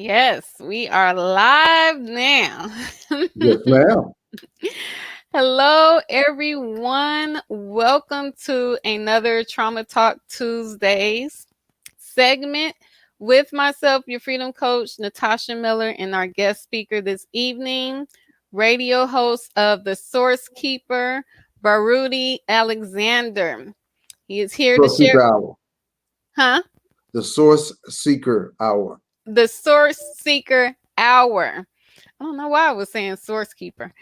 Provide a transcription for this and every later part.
Yes, we are live now. Yes, ma'am. Hello, everyone. Welcome to another Trauma Talk Tuesdays segment with myself, your freedom coach, Nataushia Miller, and our guest speaker this evening, radio host of The Source Keeper, Baruti Alexander. He is here to Source share, Seeker Hour. huh? The Source Seeker Hour. The Source Seeker Hour. I don't know why I was saying Source Keeper.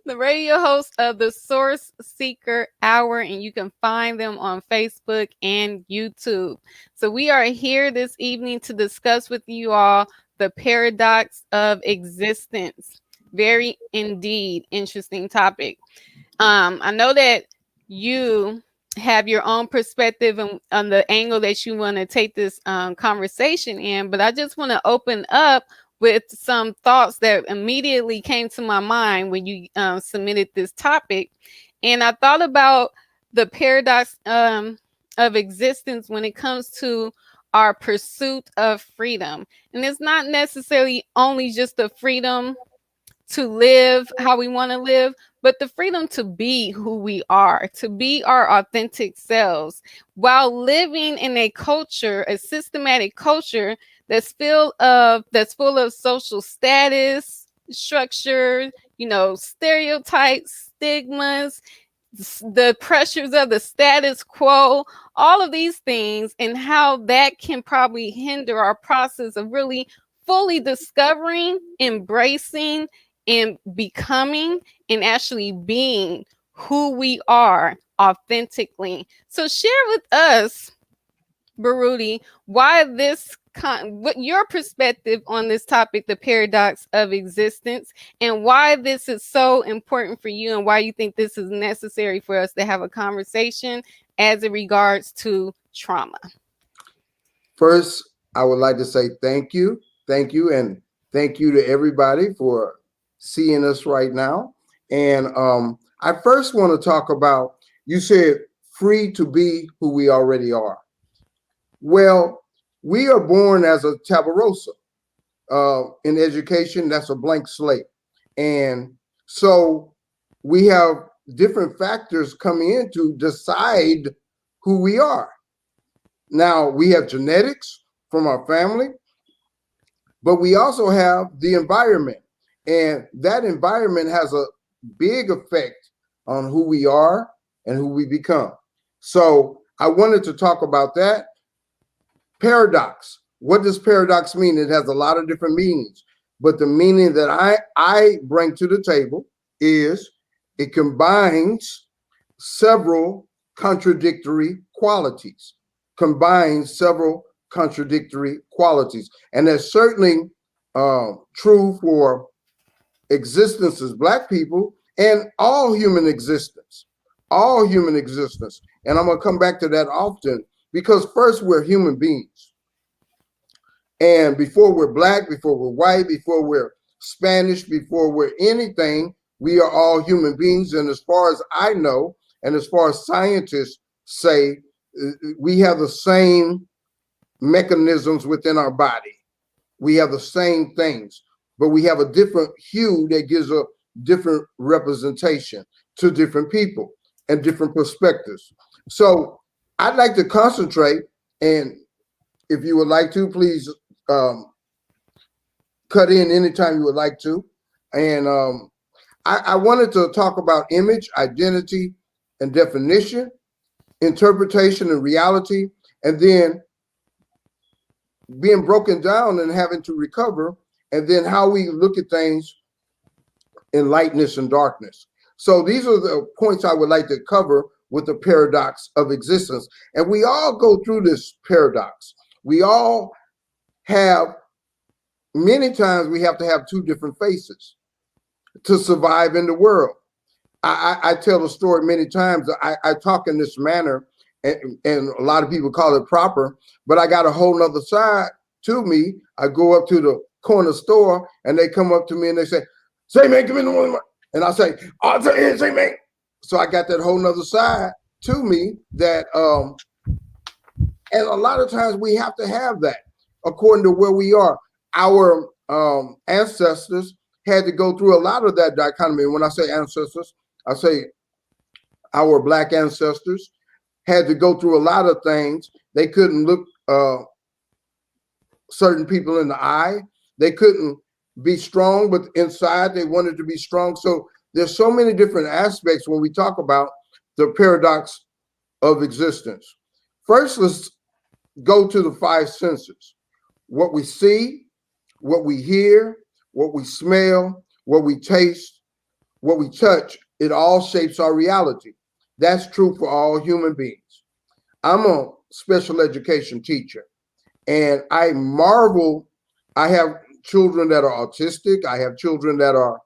The radio host of the Source Seeker Hour, and you can find them on Facebook and YouTube. So, we are here this evening to discuss with you all the paradox of existence. Very indeed interesting topic. I know that you have your own perspective on the angle that you want to take this conversation in, but I just want to open up with some thoughts that immediately came to my mind when you submitted this topic. And I thought about the paradox of existence when it comes to our pursuit of freedom. And it's not necessarily only just the freedom to live how we want to live, but the freedom to be who we are, to be our authentic selves, while living in a culture, a systematic culture that's full of social status, structure, stereotypes, stigmas, the pressures of the status quo, all of these things, and how that can probably hinder our process of really fully discovering, embracing, and becoming and actually being who we are authentically. So share with us, Baruti, what your perspective on this topic, the paradox of existence, and why this is so important for you, and why you think this is necessary for us to have a conversation as it regards to trauma. First, I would like to say thank you, and thank you to everybody for seeing us right now. And I first want to talk about, you said free to be who we already are. Well, we are born as a tabarosa. In education, that's a blank slate. And so we have different factors coming in to decide who we are. Now, we have genetics from our family, but we also have the environment. And that environment has a big effect on who we are and who we become. So I wanted to talk about that. Paradox. What does paradox mean? It has a lot of different meanings, but the meaning that I bring to the table is it combines several contradictory qualities. And that's certainly true for existence as Black people and all human existence. And I'm going to come back to that often, because first, we're human beings. And before we're Black, before we're white, before we're Spanish, before we're anything, we are all human beings. And as far as I know, and as far as scientists say, we have the same mechanisms within our body. We have the same things, but we have a different hue that gives a different representation to different people and different perspectives. So I'd like to concentrate, and if you would like to, please cut in anytime you would like to. And I wanted to talk about image, identity, and definition, interpretation and reality, and then being broken down and having to recover, and then how we look at things in lightness and darkness. So these are the points I would like to cover with the paradox of existence. And we all go through this paradox. We all have, many times we have to have two different faces to survive in the world. I tell the story many times. I talk in this manner, and a lot of people call it proper, but I got a whole nother side to me. I go up to the corner store and they come up to me and they say, man, come in the morning. And I say, I'll tell you, say, man. So I got that whole nother side to me that, and a lot of times we have to have that. according to where we are. Our ancestors had to go through a lot of that dichotomy. When I say ancestors, I say our Black ancestors had to go through a lot of things. They couldn't look certain people in the eye. They couldn't be strong, but inside they wanted to be strong. So there's so many different aspects when we talk about the paradox of existence. First, let's go to the five senses. What we see, what we hear, what we smell, what we taste, what we touch, it all shapes our reality. That's true for all human beings. I'm a special education teacher, and I marvel. I have children that are autistic. I have children that are,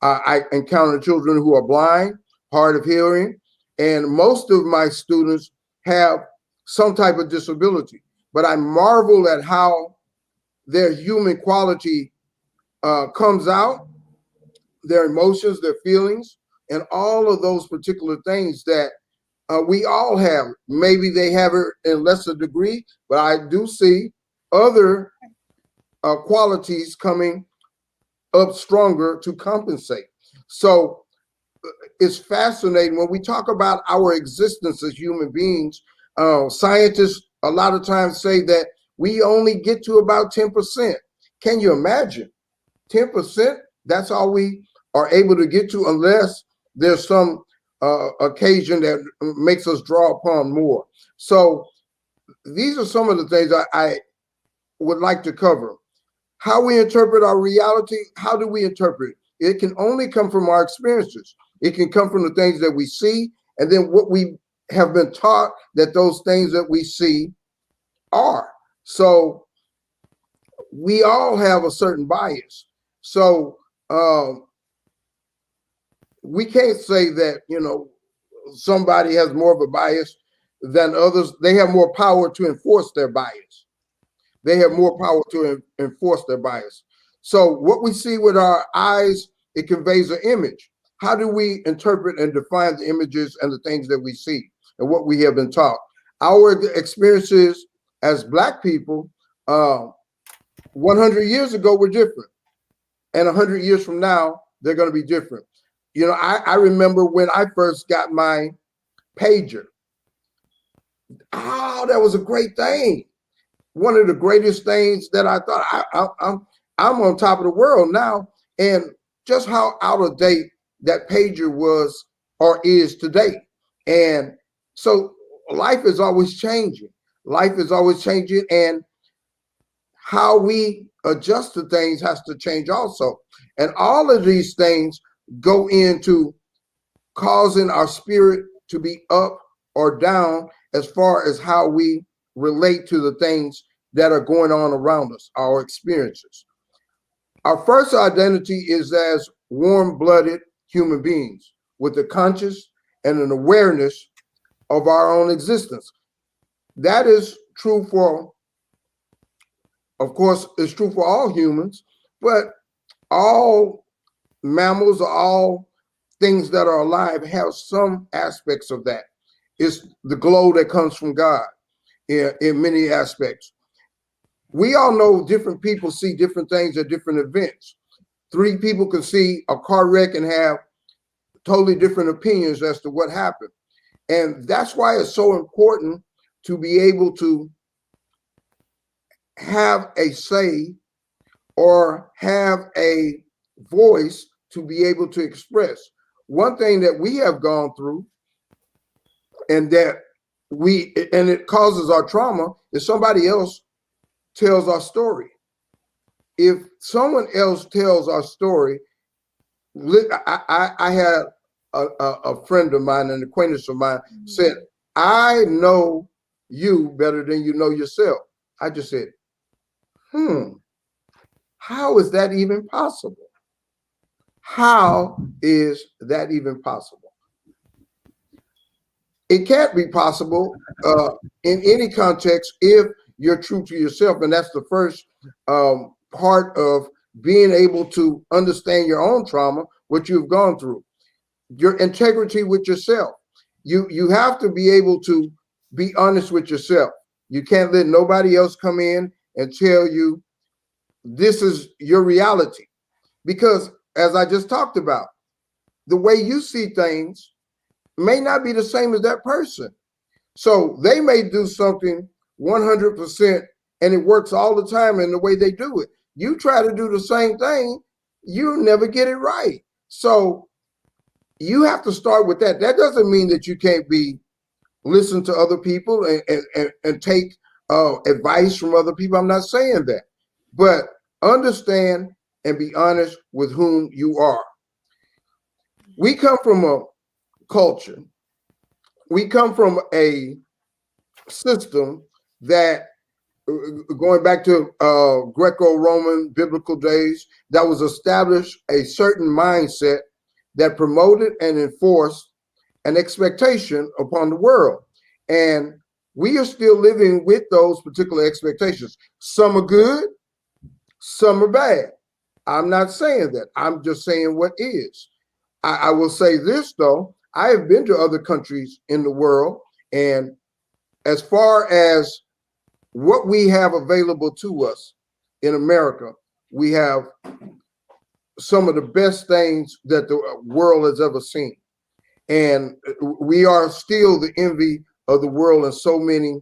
I encounter children who are blind, hard of hearing, and most of my students have some type of disability. But I marvel at how their human quality comes out, their emotions, their feelings, and all of those particular things that we all have. Maybe they have it in lesser degree, but I do see other qualities coming up stronger to compensate. So it's fascinating when we talk about our existence as human beings. Scientists a lot of times say that we only get to about 10%. Can you imagine? 10%, that's all we are able to get to, unless there's some occasion that makes us draw upon more. So these are some of the things I would like to cover. How we interpret our reality. How do we interpret it? It can only come from our experiences. It can come from the things that we see, and then what we have been taught that those things that we see are. So we all have a certain bias. So we can't say that, somebody has more of a bias than others. They have more power to enforce their bias. They have more power to enforce their bias. So what we see with our eyes, it conveys an image. How do we interpret and define the images and the things that we see and what we have been taught? Our experiences as Black people 100 years ago were different. And 100 years from now, they're going to be different. I remember when I first got my pager. Oh, that was a great thing. One of the greatest things that I thought I'm on top of the world now, and just how out of date that pager was or is today. And so life is always changing. Life is always changing, and how we adjust to things has to change also. And all of these things go into causing our spirit to be up or down as far as how we relate to the things that are going on around us, our experiences. Our first identity is as warm-blooded human beings with a conscious and an awareness of our own existence. That is true for, of course, it's true for all humans, but all mammals, all things that are alive have some aspects of that. It's the glow that comes from God in many aspects. We all know different people see different things at different events. 3 people can see a car wreck and have totally different opinions as to what happened. And that's why it's so important to be able to have a say or have a voice to be able to express. One thing that we have gone through and it causes our trauma is somebody else tells our story. If someone else tells our story, I had a friend of mine, an acquaintance of mine, said, I know you better than you know yourself. I just said, how is that even possible? How is that even possible? It can't be possible in any context if you're true to yourself. And that's the first part of being able to understand your own trauma, what you've gone through, your integrity with yourself. You have to be able to be honest with yourself. You can't let nobody else come in and tell you this is your reality. Because as I just talked about, the way you see things may not be the same as that person. So they may do something 100% and it works all the time in the way they do it. You try to do the same thing, you never get it right. So you have to start with that. That doesn't mean that you can't listen to other people and take advice from other people. I'm not saying that, but understand and be honest with whom you are. We come from a culture, we come from a system that, going back to Greco-Roman biblical days, that was established a certain mindset that promoted and enforced an expectation upon the world. And we are still living with those particular expectations. Some are good, some are bad. I'm not saying that. I'm just saying what is. I will say this, though. I have been to other countries in the world, and as far as what we have available to us in America, we have some of the best things that the world has ever seen. And we are still the envy of the world in so many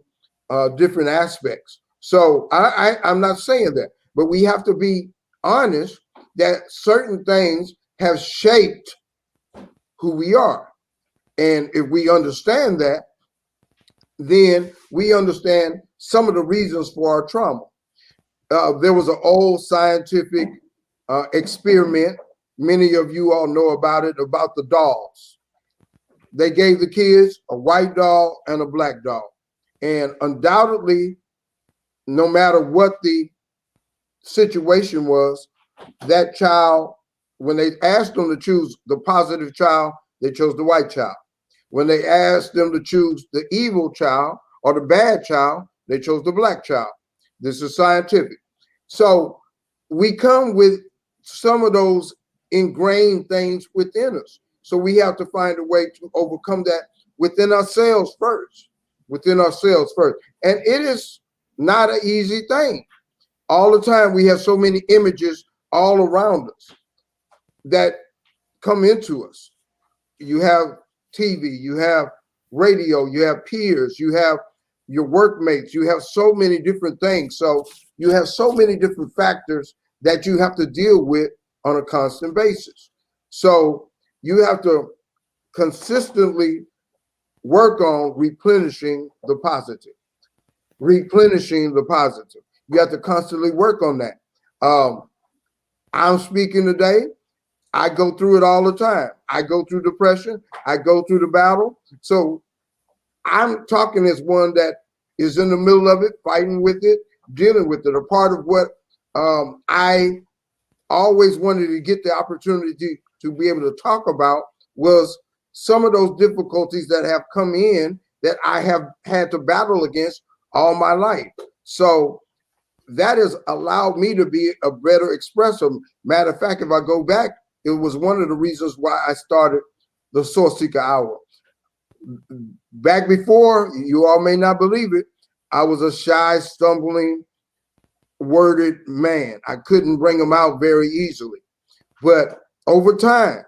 different aspects. So I'm not saying that, but we have to be honest that certain things have shaped who we are. And if we understand that, then we understand some of the reasons for our trauma. There was an old scientific experiment. Many of you all know about it, about the dolls. They gave the kids a white doll and a black doll. And undoubtedly, no matter what the situation was, that child, when they asked them to choose the positive child, they chose the white child. When they asked them to choose the evil child or the bad child, they chose the black child. This is scientific. So we come with some of those ingrained things within us. So we have to find a way to overcome that within ourselves first, within ourselves first. And it is not an easy thing. All the time we have so many images all around us that come into us. You have TV, you have radio, you have peers, you have your workmates, you have so many different things. So you have so many different factors that you have to deal with on a constant basis. So you have to consistently work on replenishing the positive, replenishing the positive. You have to constantly work on that. I'm speaking today. I go through it all the time. I go through depression. I go through the battle. So I'm talking as one that is in the middle of it, fighting with it, dealing with it. A part of what I always wanted to get the opportunity to be able to talk about was some of those difficulties that have come in that I have had to battle against all my life. So that has allowed me to be a better expressor. Matter of fact, if I go back, it was one of the reasons why I started the Source Seeker Hour. Back before, you all may not believe it, I was a shy, stumbling, worded man. I couldn't bring them out very easily. But over time,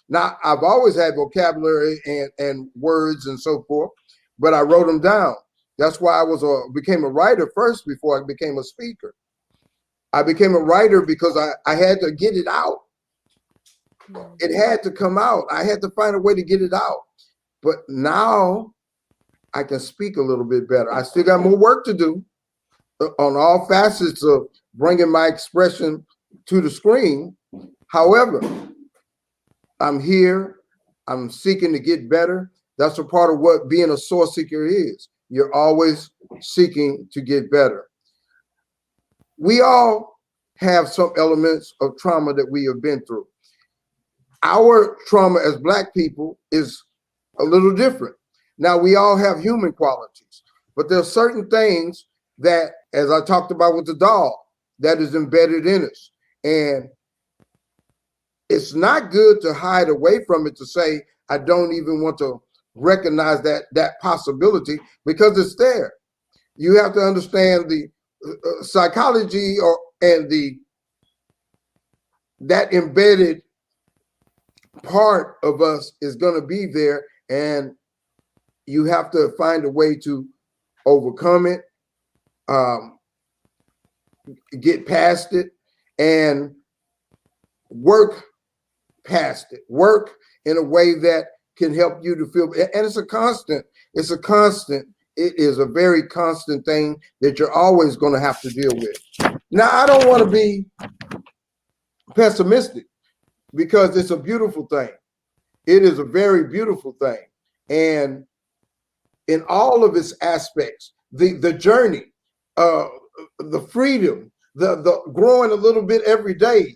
now I've always had vocabulary and words and so forth, but I wrote them down. That's why I became a writer first before I became a speaker. I became a writer because I had to get it out. It had to come out. I had to find a way to get it out. But now I can speak a little bit better. I still got more work to do on all facets of bringing my expression to the screen. However, I'm here. I'm seeking to get better. That's a part of what being a source seeker is. You're always seeking to get better. We all have some elements of trauma that we have been through. Our trauma as Black people is a little different. Now, we all have human qualities, but there are certain things that, as I talked about with the doll, that is embedded in us. And it's not good to hide away from it, to say, I don't even want to recognize that possibility, because it's there. You have to understand the psychology and that embedded part of us is going to be there, and you have to find a way to overcome it, get past it, and work past it. Work in a way that can help you to feel. And it's a constant. It's a constant. It is a very constant thing that you're always going to have to deal with. Now, I don't want to be pessimistic because it's a beautiful thing. It is a very beautiful thing. And in all of its aspects, the journey, the freedom, the growing a little bit every day,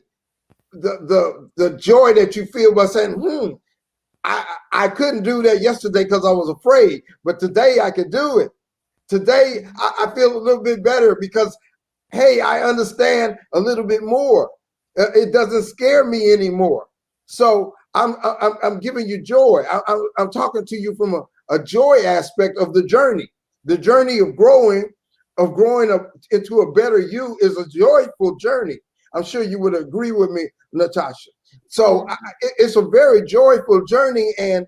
the joy that you feel by saying, I couldn't do that yesterday because I was afraid, but today I can do it. Today I feel a little bit better because, hey, I understand a little bit more. It doesn't scare me anymore. So I'm giving you joy. I'm talking to you from a joy aspect of the journey. The journey of growing up into a better you is a joyful journey. I'm sure you would agree with me, Nataushia. So it's a very joyful journey, and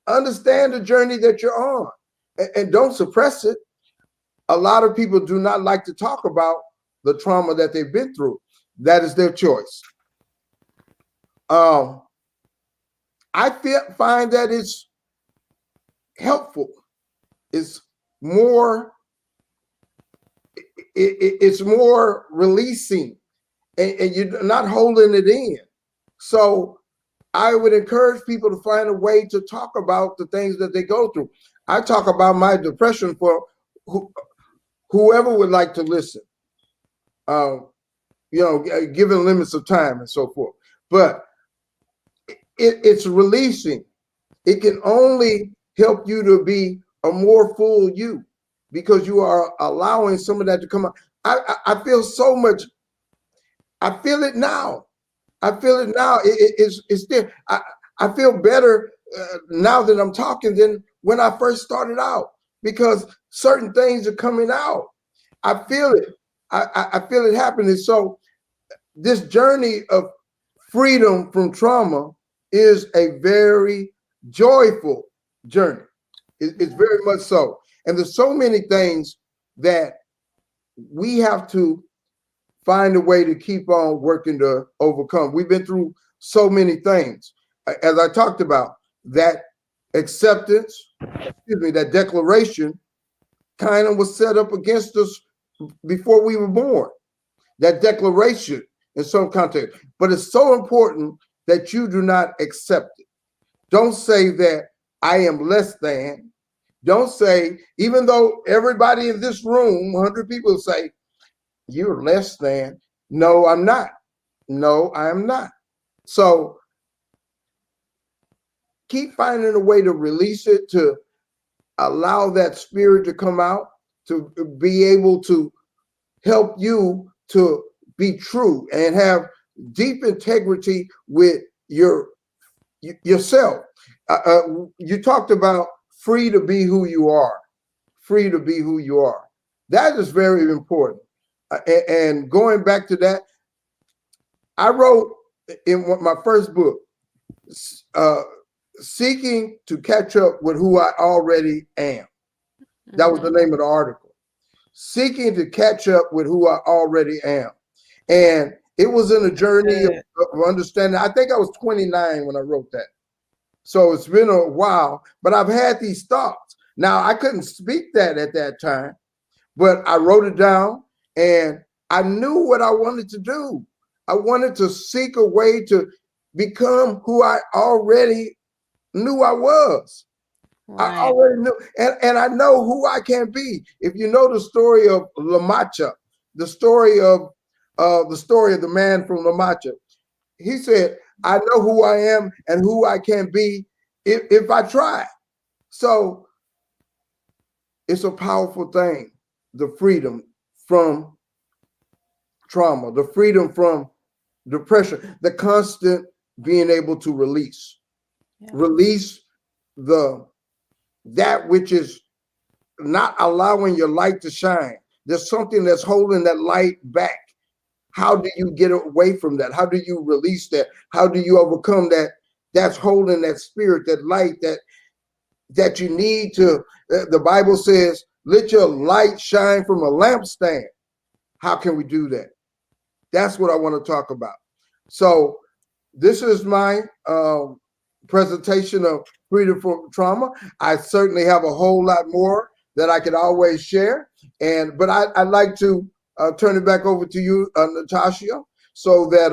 understand the journey that you're on, and don't suppress it. A lot of people do not like to talk about the trauma that they've been through. That is their choice. I find that it's helpful. It's more. It's more releasing, and you're not holding it in. So I would encourage people to find a way to talk about the things that they go through. I talk about my depression for whoever would like to listen, given limits of time and so forth. But it's releasing. It can only help you to be a more full you because you are allowing some of that to come out. I feel so much. I feel it now. I feel it now. It's there. I feel better now that I'm talking than when I first started out because certain things are coming out. I feel it. I feel it happening. So this journey of freedom from trauma is a very joyful journey. It's very much so. And there's so many things that we have to find a way to keep on working to overcome. We've been through so many things. As I talked about, that acceptance, that declaration kind of was set up against us before we were born. That declaration in some context. But it's so important that you do not accept it. Don't say that I am less than. Don't say, even though everybody in this room, 100 people say, you're less than. No, I'm not. No, I am not. So keep finding a way to release it, to allow that spirit to come out, to be able to help you to be true and have deep integrity with yourself. You talked about free to be who you are, free to be who you are. That is very important. And going back to that, I wrote in my first book, seeking to catch up with who I already am. That was the name of the article. Seeking to catch up with who I already am. And it was in a journey of understanding. I think I was 29 when I wrote that. So it's been a while, but I've had these thoughts. Now, I couldn't speak that at that time, but I wrote it down and I knew what I wanted to do. I wanted to seek a way to become who I already knew I was. Right. I already knew, and I know who I can be. If you know the story of Lamacha, the story of the man from Lamacha, he said, I know who I am and who I can be if I try. So it's a powerful thing, the freedom from trauma, the freedom from depression, the constant being able to release that which is not allowing your light to shine. There's something that's holding that light back. How do you get away from that? How do you release that? How do you overcome that? That's holding that spirit, that light that you need to. The Bible says, "Let your light shine from a lampstand." How can we do that? That's what I want to talk about. So this is my presentation of freedom from trauma. I certainly have a whole lot more that I could always share, but I'd like to turn it back over to you, Nataushia, so that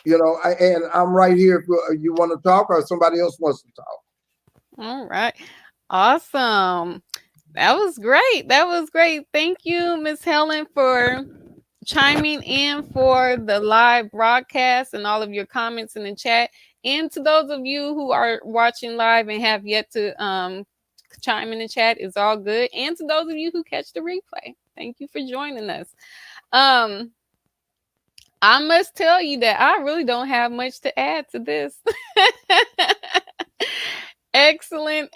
and I'm right here if you want to talk or somebody else wants to talk. All right. Awesome. That was great. That was great. Thank you, Miss Helen, for chiming in for the live broadcast and all of your comments in the chat. And to those of you who are watching live and have yet to chime in the chat, it's all good. And to those of you who catch the replay, thank you for joining us. I must tell you that I really don't have much to add to this. Excellent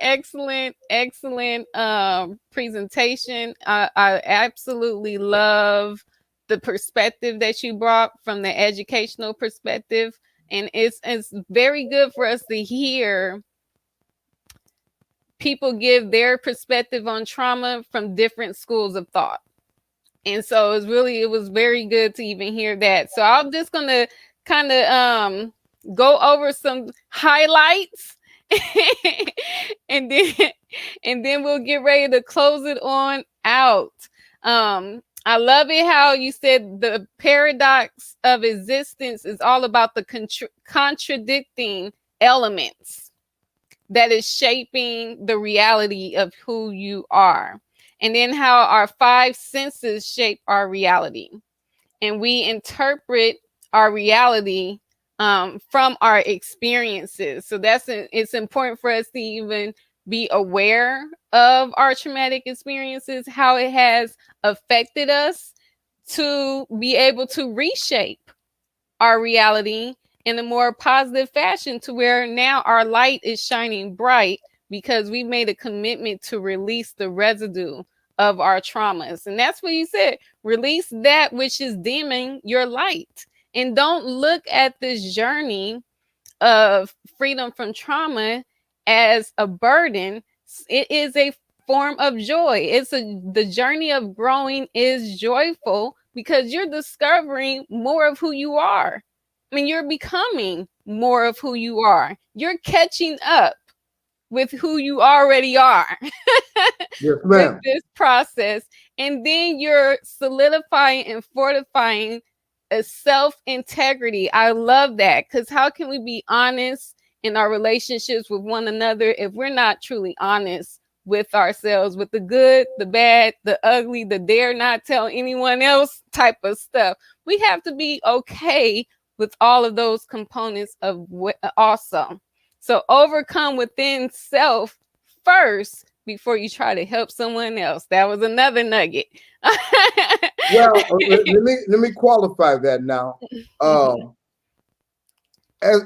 presentation. I absolutely love the perspective that you brought from the educational perspective, and it's very good for us to hear people give their perspective on trauma from different schools of thought. And so it was very good to even hear that. So I'm just gonna kind of go over some highlights and then we'll get ready to close it on out. I love it how you said the paradox of existence is all about the contradicting elements that is shaping the reality of who you are. And then how our five senses shape our reality. And we interpret our reality from our experiences. So it's important for us to even be aware of our traumatic experiences, how it has affected us, to be able to reshape our reality in a more positive fashion, to where now our light is shining bright because we made a commitment to release the residue of our traumas. And that's what you said, release that which is dimming your light. And don't look at this journey of freedom from trauma as a burden. It is a form of joy. The journey of growing is joyful because you're discovering more of who you are. I mean, you're becoming more of who you are. You're catching up with who you already are. Yes, with ma'am. this process. And then you're solidifying and fortifying a self-integrity. I love that, because how can we be honest in our relationships with one another if we're not truly honest with ourselves, with the good, the bad, the ugly, the dare not tell anyone else type of stuff? We have to be okay with all of those components of also. So overcome within self first before you try to help someone else. That was another nugget. Well, let me qualify that now. As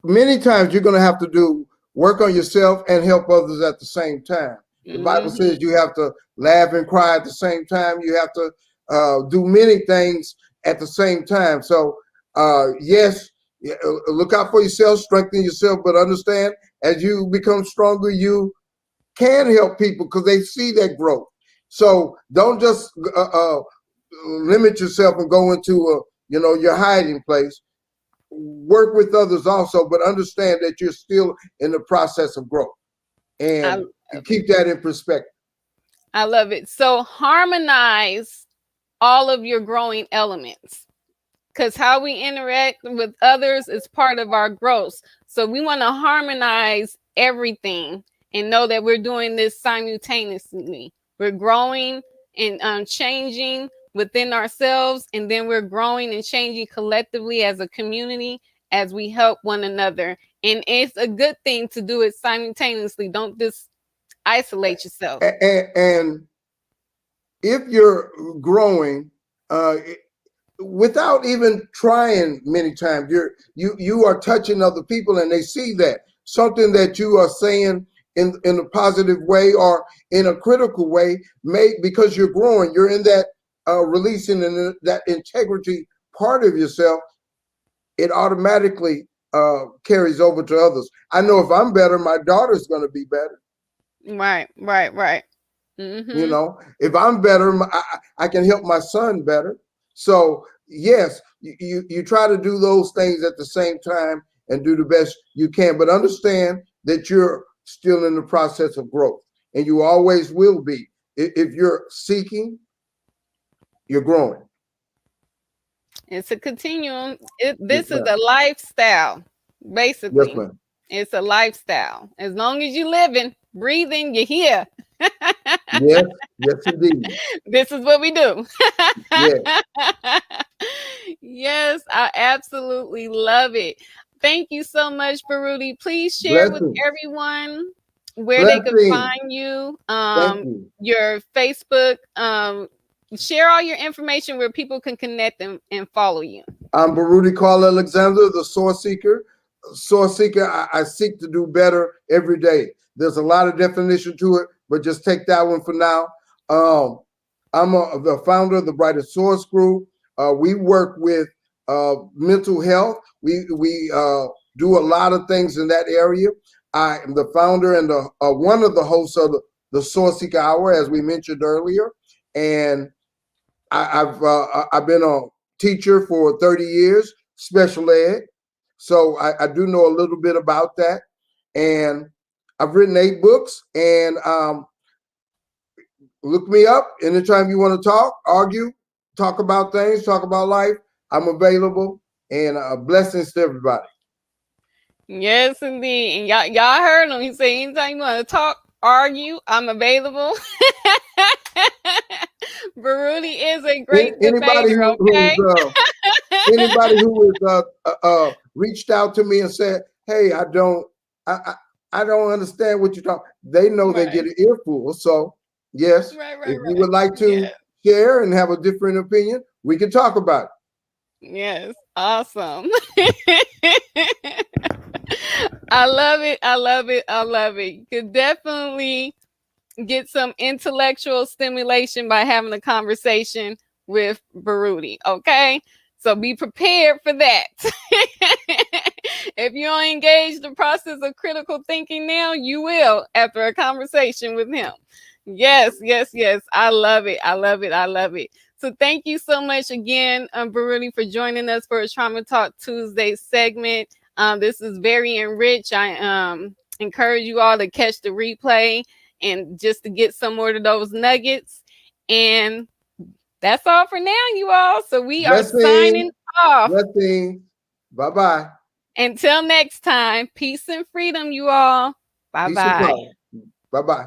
many times you're going to have to do work on yourself and help others at the same time. The Bible says you have to laugh and cry at the same time. You have to do many things at the same time. So yes, look out for yourself, strengthen yourself, but understand as you become stronger, you can help people because they see that growth. So don't just limit yourself and go into your hiding place. Work with others also, but understand that you're still in the process of growth, and keep that in perspective. I love it. So harmonize all of your growing elements, because how we interact with others is part of our growth. So we want to harmonize everything and know that we're doing this simultaneously. We're growing and changing within ourselves, and then we're growing and changing collectively as a community as we help one another. And it's a good thing to do it simultaneously. Don't just isolate yourself. And if you're growing without even trying, many times you are touching other people, and they see that something that you are saying in a positive way or in a critical way, because you're growing, you're in that releasing and that integrity part of yourself, it automatically carries over to others. I know if I'm better, my daughter's going to be better. Right, right, right. You Mm-hmm. know, if I'm better, I can help my son better. So yes, you try to do those things at the same time and do the best you can, but understand that you're still in the process of growth, and you always will be. If you're seeking, you're growing. It's a continuum. Yes, This is ma'am. a lifestyle, Yes, basically. ma'am. It's a lifestyle. As long as you're living, breathing, you're here. Yes, yes, indeed. This is what we do. Yes. Yes, I absolutely love it. Thank you so much, Baruti. Please share with Blessings. everyone where they could Blessings. find you, Thank you. your Facebook, share all your information where people can connect and follow you. I'm Baruti Carl Alexander, the Source Seeker. Source Seeker, I seek to do better every day. There's a lot of definition to it, but just take that one for now. I'm the founder of the Brightest Source Group. We work with mental health. We do a lot of things in that area. I am the founder and one of the hosts of the Source Seeker Hour, as we mentioned earlier, and I've been a teacher for 30 years, special ed. So I do know a little bit about that. And I've written 8 books. And look me up anytime you want to talk, argue, talk about things, talk about life. I'm available. And blessings to everybody. Yes, indeed. And y'all heard him. He said, anytime you want to talk, argue, I'm available. Baruti is a great Anybody debater, okay? anybody who has reached out to me and said, "Hey, I, I don't understand what you're talking." They know they get Right, an earful. So yes, right, right, if you would right. like to Yes, share and have a different opinion, we can talk about it. yes. Awesome. I love it. I love it. I love it. You could definitely get some intellectual stimulation by having a conversation with Baruti. Okay. So be prepared for that. If you don't engage the process of critical thinking now, you will after a conversation with him. Yes, yes, yes. I love it. I love it. I love it. So thank you so much again, Baruti, for joining us for a Trauma Talk Tuesday segment. This is very enriched. I encourage you all to catch the replay and just to get some more of those nuggets. And that's all for now, you all. So we are Blessings, signing off. blessings. Bye bye. Until next time, peace and freedom, you all. Bye Peace and bye. power. Bye bye.